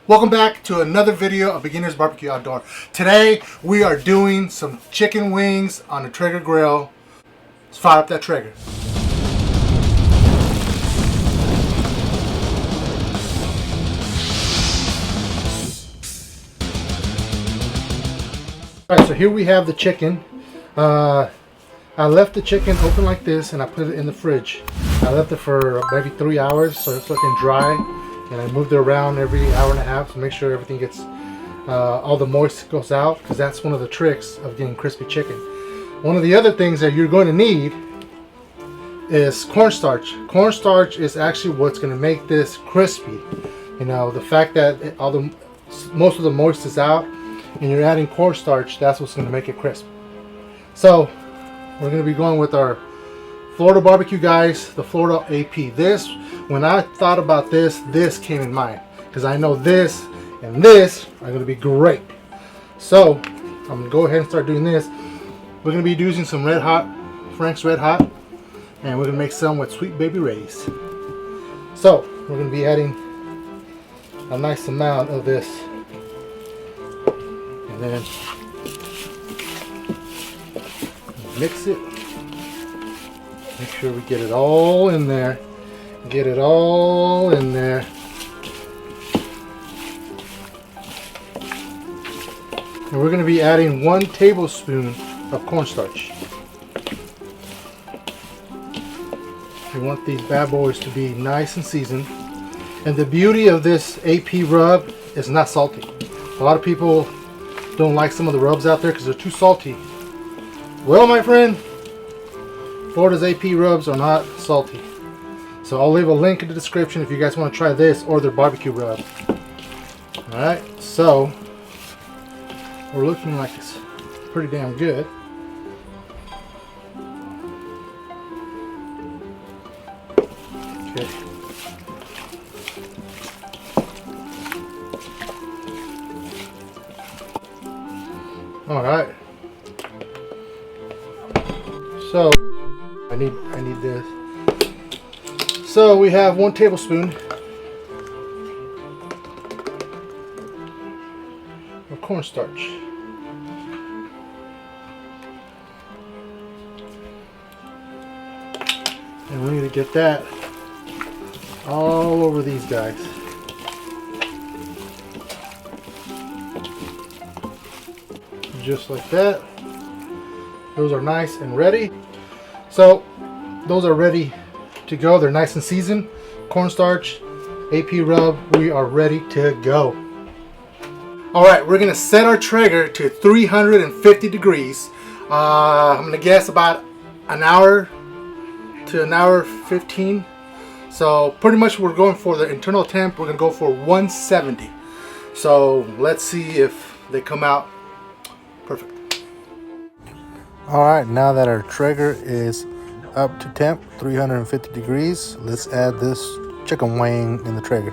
Welcome back to another video of Beginner's Barbecue Outdoor. Today we are doing some chicken wings on the Traeger Grill. Let's fire up that Traeger. Alright, so here we have the chicken. I left the chicken open like this and I put it in the fridge. I left it for maybe 3 hours so it's looking dry. And I moved it around every hour and a half to make sure everything gets, all the moisture goes out, because that's one of the tricks of getting crispy chicken. One of the other things that you're going to need is cornstarch. Cornstarch is actually what's going to make this crispy. You know, the fact that most of the moisture is out and you're adding cornstarch, that's what's going to make it crisp. So we're going to be going with our Florida barbecue guys, the Florida AP. This, when I thought about this came in mind, because I know this and this are going to be great. So I'm going to go ahead and start doing this. We're going to be using some Red Hot, Frank's Red Hot, and we're going to make some with Sweet Baby Ray's. So we're going to be adding a nice amount of this, and then mix it. Make sure we get it all in there. Get it all in there. And we're going to be adding 1 tablespoon of cornstarch. We want these bad boys to be nice and seasoned. And the beauty of this AP rub is not salty. A lot of people don't like some of the rubs out there because they're too salty. Well, my friend, Florida's AP rubs are not salty. So I'll leave a link in the description if you guys want to try this or their barbecue rub. Alright, so we're looking like it's pretty damn good. Okay. Alright. So I need this. So we have 1 tablespoon of cornstarch. And we need to get that all over these guys. Just like that. Those are nice and ready. So those are ready to go. They're nice and seasoned. Cornstarch, AP rub, we are ready to go. Alright, we're gonna set our Traeger to 350 degrees. I'm gonna guess about an hour to an hour 15. So pretty much we're going for the internal temp. We're gonna go for 170. So let's see if they come out perfect. Alright, now that our Traeger is up to temp, 350 degrees, let's add this chicken wing in the Traeger.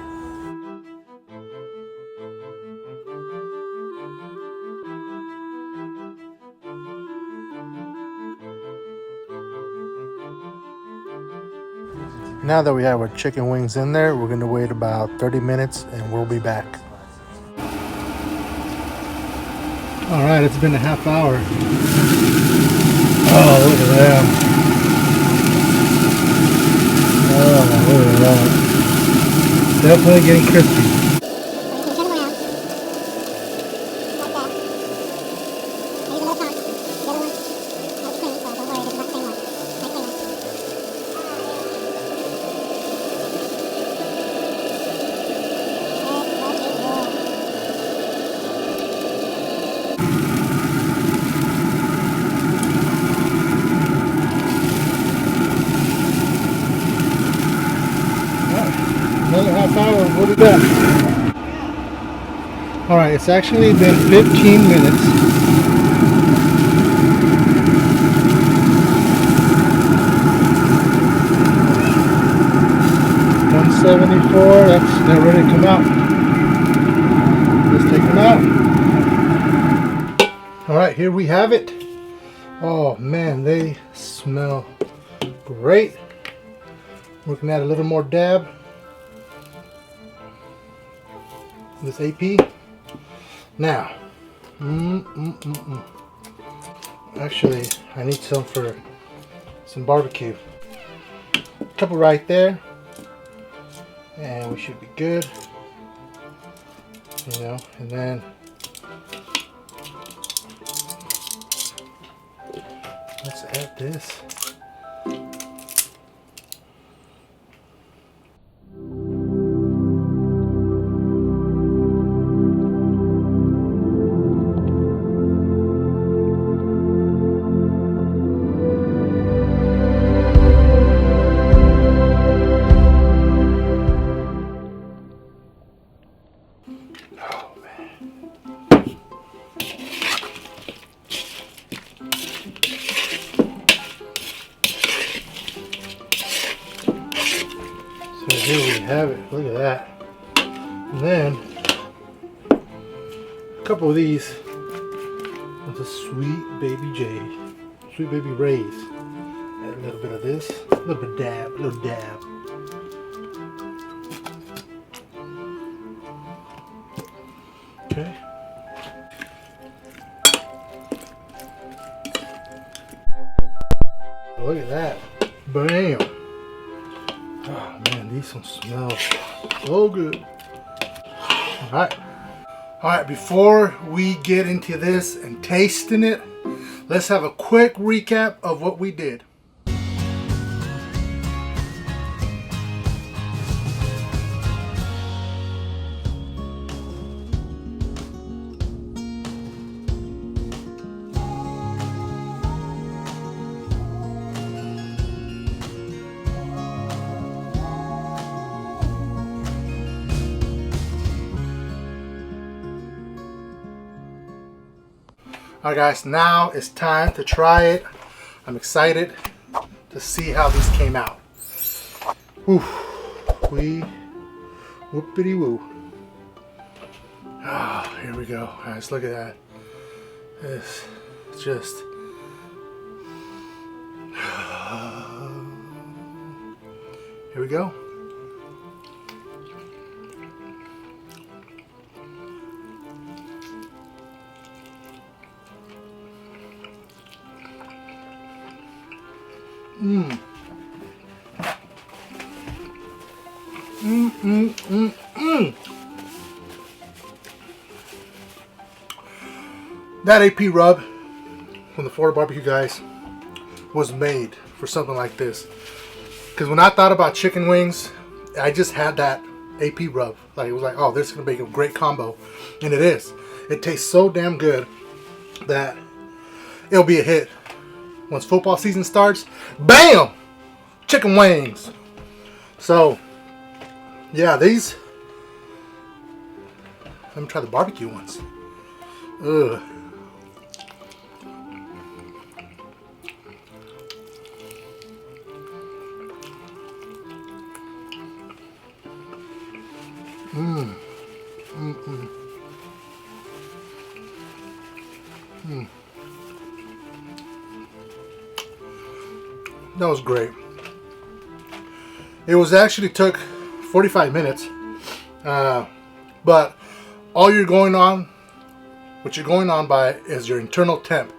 Now that we have our chicken wings in there, we're going to wait about 30 minutes and we'll be back. Alright, it's been a half hour. Oh, look at them. Oh, look at that. Definitely getting crispy. Another half hour, what do we got? Alright, it's actually been 15 minutes. $174, they're ready to come out. Let's take them out. Alright, here we have it. Oh man, they smell great. We can add a little more dab. This AP. Now, actually, I need some for some barbecue. A couple right there, and we should be good. You know, and then let's add this. So here we have it. Look at that. And then a couple of these with a sweet baby J, sweet baby Rays. Add a little bit of this, a little bit dab, a little dab. Okay. Look at that. Bam. Oh man, these ones smell so good. Alright, before we get into this and tasting it, let's have a quick recap of what we did. Alright guys, now it's time to try it. I'm excited to see how these came out. Whoopity woo. Ah, here we go. Guys, look at that. This just here we go. That AP rub from the Florida Barbecue guys was made for something like this. Because when I thought about chicken wings, I just had that AP rub. Like it was like, oh, this is gonna be a great combo, and it is. It tastes so damn good that it'll be a hit. Once football season starts, bam! Chicken wings. So, yeah, these. Let me try the barbecue ones. Ugh. That was great. It was actually took 45 minutes, but all you're going on, what you're going on by is your internal temp,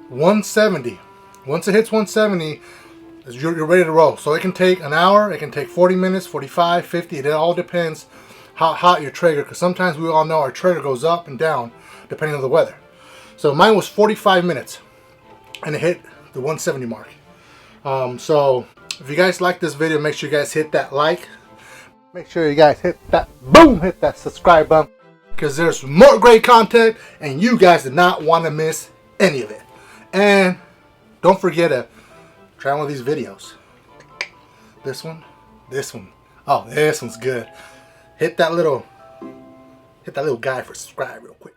170. Once it hits 170, you're ready to roll. So it can take an hour, it can take 40 minutes, 45, 50. It all depends how hot your Traeger, because sometimes we all know our Traeger goes up and down depending on the weather. So mine was 45 minutes, and it hit the 170 mark. So if you guys like this video, make sure you guys hit that like. Make sure you guys hit that hit that subscribe button, because there's more great content and you guys do not want to miss any of it. And don't forget to try one of these videos. This one. Oh, this one's good. Hit that little guy for subscribe real quick.